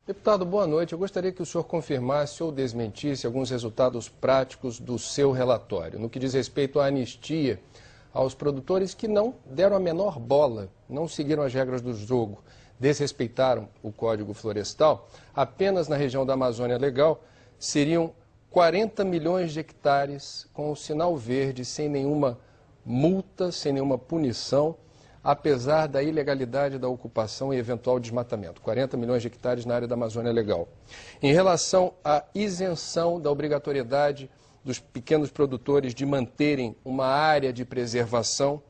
Deputado, boa noite. Eu gostaria que o senhor confirmasse ou desmentisse alguns resultados práticos do seu relatório, no que diz respeito à anistia aos produtores que não deram a menor bola, não seguiram as regras do jogo, desrespeitaram o Código Florestal. Apenas na região da Amazônia Legal seriam 40 milhões de hectares com o sinal verde, sem nenhuma multa, sem nenhuma punição, apesar da ilegalidade da ocupação e eventual desmatamento. 40 milhões de hectares na área da Amazônia Legal. Em relação à isenção da obrigatoriedade dos pequenos produtores de manterem uma área de preservação,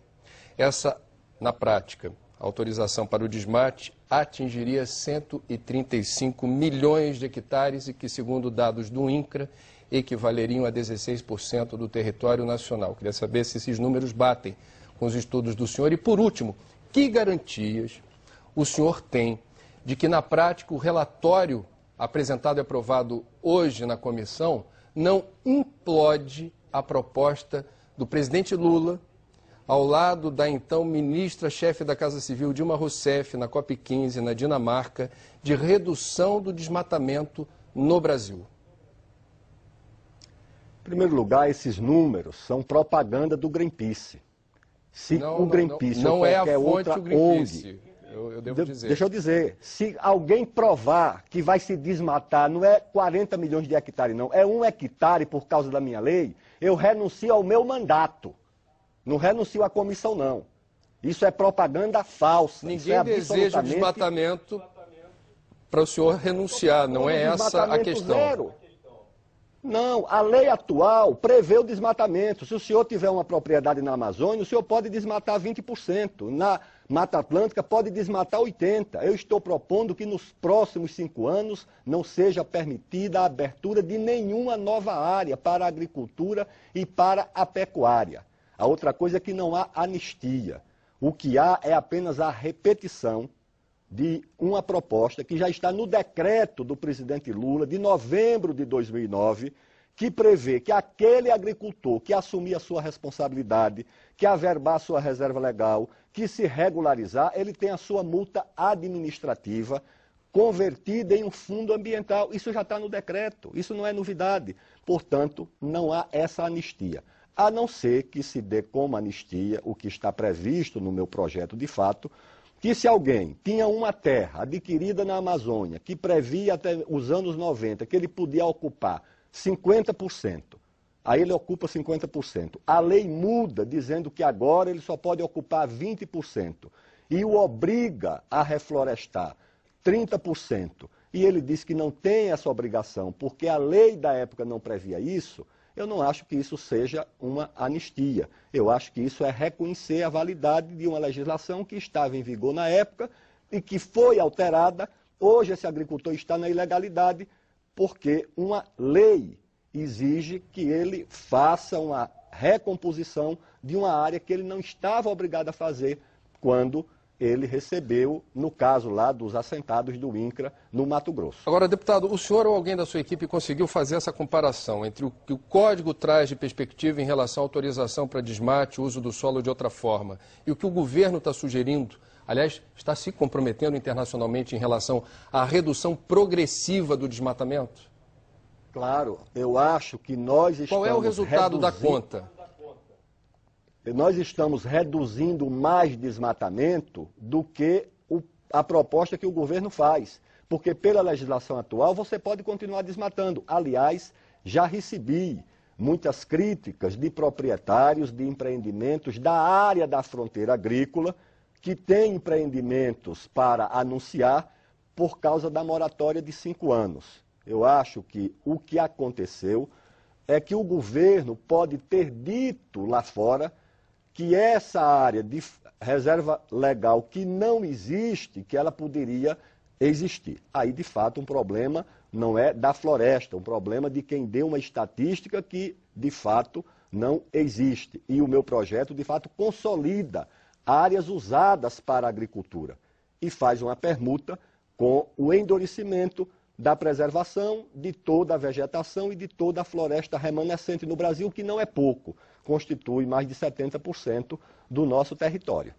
essa, na prática, a autorização para o desmate atingiria 135 milhões de hectares e que, segundo dados do INCRA, equivaleriam a 16% do território nacional. Queria saber se esses números batem com os estudos do senhor. E, por último, que garantias o senhor tem de que, na prática, o relatório apresentado e aprovado hoje na comissão não implode a proposta do presidente Lula, ao lado da então ministra-chefe da Casa Civil, Dilma Rousseff, na COP15, na Dinamarca, de redução do desmatamento no Brasil? Em primeiro lugar, esses números são propaganda do Greenpeace. Se o Greenpeace ou qualquer outra ONG, eu devo dizer. Deixa eu dizer, se alguém provar que vai se desmatar, não é 40 milhões de hectares não, é 1 hectare por causa da minha lei, eu renuncio ao meu mandato. Não renuncio à comissão, não. Isso é propaganda falsa. Ninguém deseja desmatamento para o senhor renunciar, não é essa a questão. Zero. Não, a lei atual prevê o desmatamento. Se o senhor tiver uma propriedade na Amazônia, o senhor pode desmatar 20%. Na Mata Atlântica pode desmatar 80%. Eu estou propondo que nos próximos 5 anos não seja permitida a abertura de nenhuma nova área para a agricultura e para a pecuária. A outra coisa é que não há anistia. O que há é apenas a repetição de uma proposta que já está no decreto do presidente Lula, de novembro de 2009, que prevê que aquele agricultor que assumir a sua responsabilidade, que averbar a sua reserva legal, que se regularizar, ele tem a sua multa administrativa convertida em um fundo ambiental. Isso já está no decreto, isso não é novidade. Portanto, não há essa anistia. A não ser que se dê como anistia o que está previsto no meu projeto de fato, que se alguém tinha uma terra adquirida na Amazônia, que previa até os anos 90, que ele podia ocupar 50%, aí ele ocupa 50%. A lei muda dizendo que agora ele só pode ocupar 20%, e o obriga a reflorestar 30%, e ele diz que não tem essa obrigação, porque a lei da época não previa isso. Eu não acho que isso seja uma anistia. Eu acho que isso é reconhecer a validade de uma legislação que estava em vigor na época e que foi alterada. Hoje esse agricultor está na ilegalidade porque uma lei exige que ele faça uma recomposição de uma área que ele não estava obrigado a fazer quando ele recebeu, no caso lá dos assentados do INCRA, no Mato Grosso. Agora, deputado, o senhor ou alguém da sua equipe conseguiu fazer essa comparação entre o que o Código traz de perspectiva em relação à autorização para desmate, uso do solo de outra forma, e o que o governo está sugerindo, aliás, está se comprometendo internacionalmente em relação à redução progressiva do desmatamento? Claro, eu acho que nós estamos... Qual é o resultado da conta? Nós estamos reduzindo mais desmatamento do que a proposta que o governo faz. Porque pela legislação atual você pode continuar desmatando. Aliás, já recebi muitas críticas de proprietários de empreendimentos da área da fronteira agrícola que têm empreendimentos para anunciar por causa da moratória de 5 anos. Eu acho que o que aconteceu é que o governo pode ter dito lá fora que essa área de reserva legal que não existe, que ela poderia existir. Aí, de fato, um problema não é da floresta, um problema de quem deu uma estatística que, de fato, não existe. E o meu projeto, de fato, consolida áreas usadas para a agricultura e faz uma permuta com o endurecimento da preservação de toda a vegetação e de toda a floresta remanescente no Brasil, que não é pouco, constitui mais de 70% do nosso território.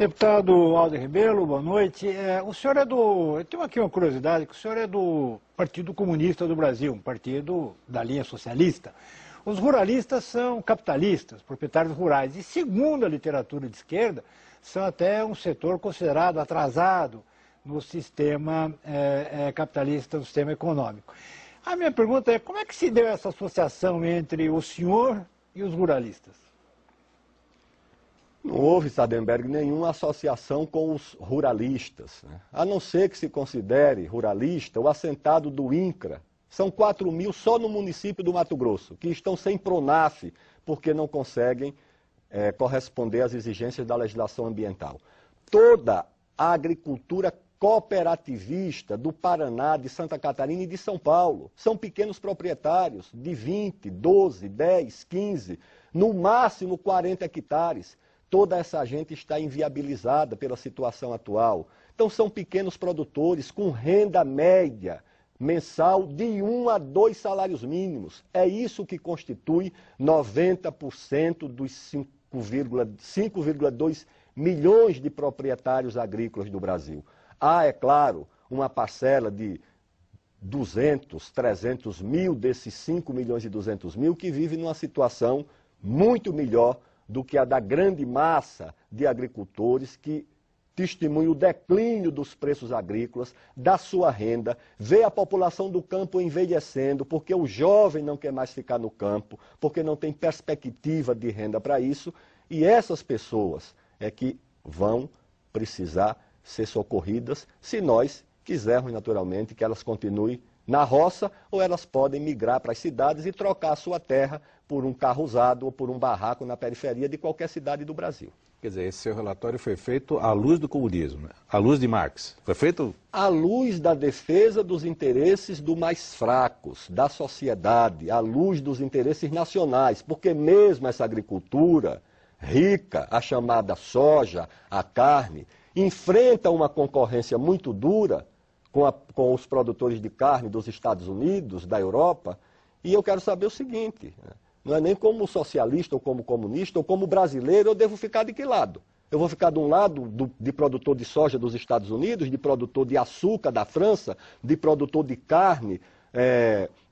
Deputado Alder Rebelo, boa noite. O senhor eu tenho aqui uma curiosidade, que o senhor é do Partido Comunista do Brasil, um partido da linha socialista. Os ruralistas são capitalistas, proprietários rurais, e segundo a literatura de esquerda, são até um setor considerado atrasado no sistema capitalista, no sistema econômico. A minha pergunta é, como é que se deu essa associação entre o senhor e os ruralistas? Não houve, Sardenberg, nenhuma associação com os ruralistas, né? A não ser que se considere ruralista o assentado do INCRA. São 4 mil só no município do Mato Grosso, que estão sem PRONAF, porque não conseguem corresponder às exigências da legislação ambiental. Toda a agricultura cooperativista do Paraná, de Santa Catarina e de São Paulo são pequenos proprietários de 20, 12, 10, 15, no máximo 40 hectares. Toda essa gente está inviabilizada pela situação atual. Então são pequenos produtores com renda média mensal de 1 a 2 salários mínimos. É isso que constitui 90% dos 5,2 milhões de proprietários agrícolas do Brasil. Há, é claro, uma parcela de 200, 300 mil desses 5 milhões e 200 mil que vive numa situação muito melhor do que a da grande massa de agricultores que testemunha o declínio dos preços agrícolas, da sua renda, vê a população do campo envelhecendo, porque o jovem não quer mais ficar no campo, porque não tem perspectiva de renda para isso, e essas pessoas é que vão precisar ser socorridas, se nós quisermos, naturalmente, que elas continuem na roça, ou elas podem migrar para as cidades e trocar a sua terra por um carro usado ou por um barraco na periferia de qualquer cidade do Brasil. Quer dizer, esse seu relatório foi feito à luz do comunismo, né? À luz de Marx. Foi feito... À luz da defesa dos interesses dos mais fracos, da sociedade, à luz dos interesses nacionais, porque mesmo essa agricultura rica, a chamada soja, a carne, enfrenta uma concorrência muito dura com os produtores de carne dos Estados Unidos, da Europa, e eu quero saber o seguinte, né? Não é nem como socialista, ou como comunista, ou como brasileiro, eu devo ficar de que lado? Eu vou ficar de um lado de produtor de soja dos Estados Unidos, de produtor de açúcar da França, de produtor de carne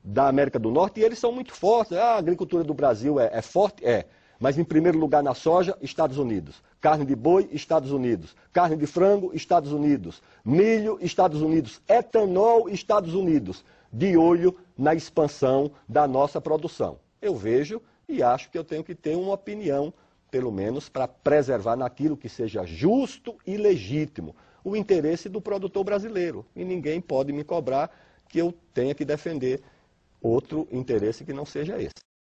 da América do Norte, e eles são muito fortes. A agricultura do Brasil é forte? É. Mas em primeiro lugar na soja, Estados Unidos. Carne de boi, Estados Unidos. Carne de frango, Estados Unidos. Milho, Estados Unidos. Etanol, Estados Unidos. De olho na expansão da nossa produção. Eu vejo e acho que eu tenho que ter uma opinião, pelo menos, para preservar naquilo que seja justo e legítimo o interesse do produtor brasileiro. E ninguém pode me cobrar que eu tenha que defender outro interesse que não seja esse.